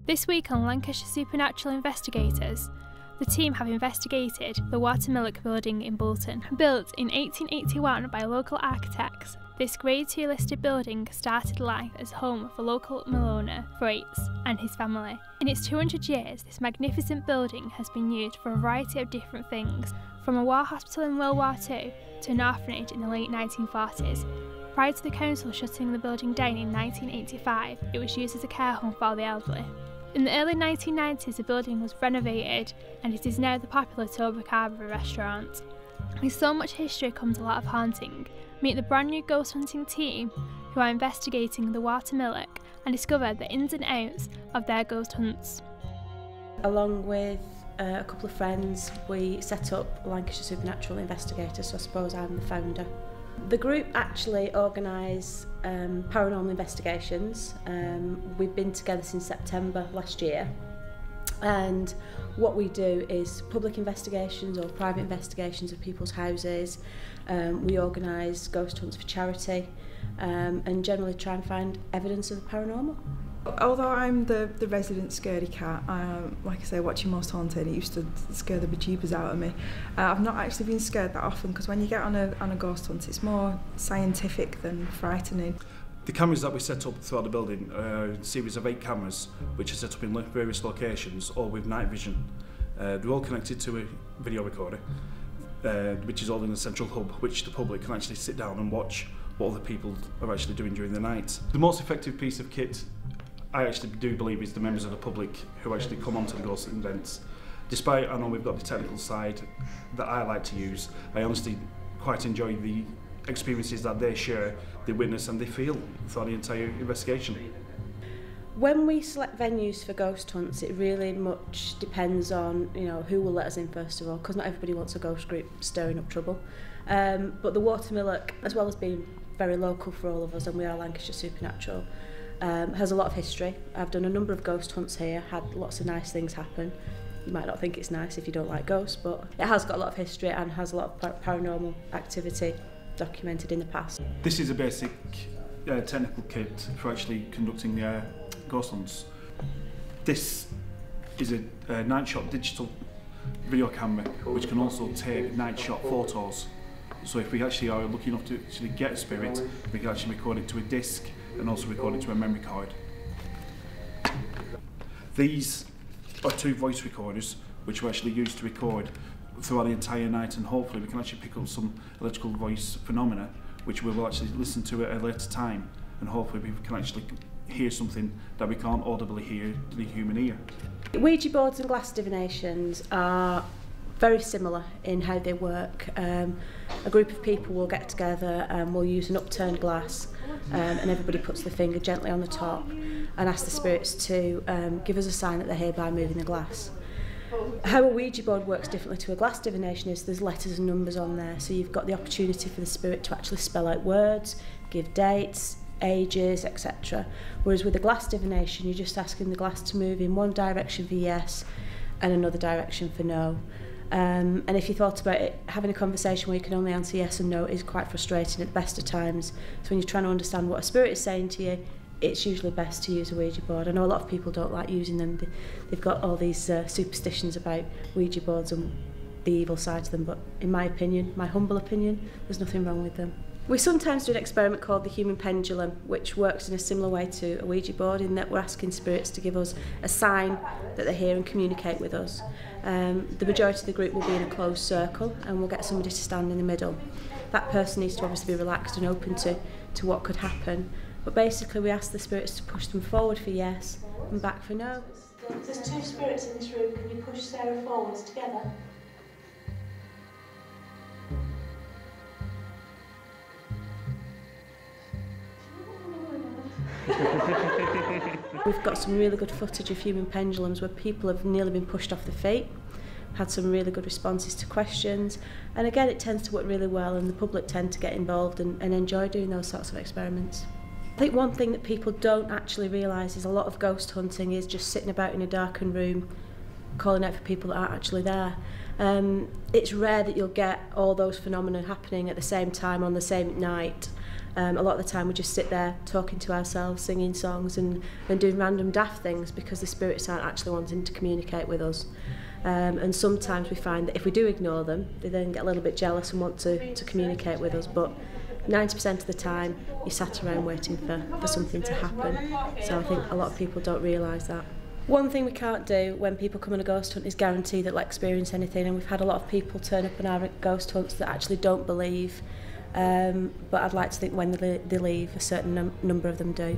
This week on Lancashire Supernatural Investigators, the team have investigated the Watermillock building in Bolton. Built in 1881 by local architects, this Grade 2 listed building started life as home for local millowner Thwaites and his family. In its 200 years, this magnificent building has been used for a variety of different things, from a war hospital in World War II to an orphanage in the late 1940s. Prior to the council shutting the building down in 1985, it was used as a care home for the elderly. In the early 1990s, the building was renovated and it is now the popular Tobruk Harbour restaurant. With so much history comes a lot of haunting. Meet the brand new ghost hunting team who are investigating the Watermillock and discover the ins and outs of their ghost hunts. Along with a couple of friends, we set up Lancashire Supernatural Investigators, so I suppose I'm the founder. The group actually organise paranormal investigations. We've been together since September last year, and what we do is public investigations or private investigations of people's houses. We organise ghost hunts for charity and generally try and find evidence of the paranormal. Although I'm the resident scaredy cat, like I say, watching Most Haunted, it used to scare the bejeebers out of me. I've not actually been scared that often, because when you get on a ghost hunt, it's more scientific than frightening. The cameras that we set up throughout the building are a series of 8 cameras which are set up in various locations, all with night vision. They're all connected to a video recorder, which is all in a central hub, which the public can actually sit down and watch what other people are actually doing during the night. The most effective piece of kit, I actually do believe, is the members of the public who actually come onto the ghost events. Despite I know we've got the technical side that I like to use, I honestly quite enjoy the experiences that they share, they witness and they feel throughout the entire investigation. When we select venues for ghost hunts, it really much depends on who will let us in first of all, because not everybody wants a ghost group stirring up trouble. But the Watermillock, as well as being very local for all of us, and we are Lancashire Supernatural, has a lot of history. I've done a number of ghost hunts here, had lots of nice things happen. You might not think it's nice if you don't like ghosts, but it has got a lot of history and has a lot of paranormal activity documented in the past. This is a basic technical kit for actually conducting the ghost hunts. This is a night shot digital video camera which can also take night shot photos. So if we actually are lucky enough to actually get a spirit, we can actually record it to a disc and also record it to a memory card. These are 2 voice recorders which we actually use to record throughout the entire night, and hopefully we can actually pick up some electrical voice phenomena which we will actually listen to at a later time, and hopefully we can actually hear something that we can't audibly hear to the human ear. Ouija boards and glass divinations are very similar in how they work. A group of people will get together and will use an upturned glass, and everybody puts their finger gently on the top and asks the spirits to give us a sign that they're here by moving the glass. How a Ouija board works differently to a glass divination is there's letters and numbers on there, so you've got the opportunity for the spirit to actually spell out words, give dates, ages, etc. Whereas with a glass divination, you're just asking the glass to move in one direction for yes and another direction for no. And if you thought about it, having a conversation where you can only answer yes and no is quite frustrating at the best of times. So when you're trying to understand what a spirit is saying to you, it's usually best to use a Ouija board. I know a lot of people don't like using them. They've got all these superstitions about Ouija boards and the evil side to them, but in my opinion, my humble opinion, there's nothing wrong with them. We sometimes do an experiment called the human pendulum, which works in a similar way to a Ouija board, in that we're asking spirits to give us a sign that they're here and communicate with us. The majority of the group will be in a closed circle, and we'll get somebody to stand in the middle. That person needs to obviously be relaxed and open to what could happen. But basically we ask the spirits to push them forward for yes and back for no. There's 2 spirits in this room. Can you push Sarah forwards together? We've got some really good footage of human pendulums where people have nearly been pushed off their feet, had some really good responses to questions, and again it tends to work really well, and the public tend to get involved and enjoy doing those sorts of experiments. I think one thing that people don't actually realise is a lot of ghost hunting is just sitting about in a darkened room calling out for people that aren't actually there. It's rare that you'll get all those phenomena happening at the same time on the same night. A lot of the time we just sit there talking to ourselves, singing songs and doing random daft things because the spirits aren't actually wanting to communicate with us. And sometimes we find that if we do ignore them, they then get a little bit jealous and want to communicate with us. But 90% of the time, you're sat around waiting for something to happen. So I think a lot of people don't realise that. One thing we can't do when people come on a ghost hunt is guarantee that they'll experience anything, and we've had a lot of people turn up on our ghost hunts that actually don't believe, but I'd like to think when they leave, a certain number of them do.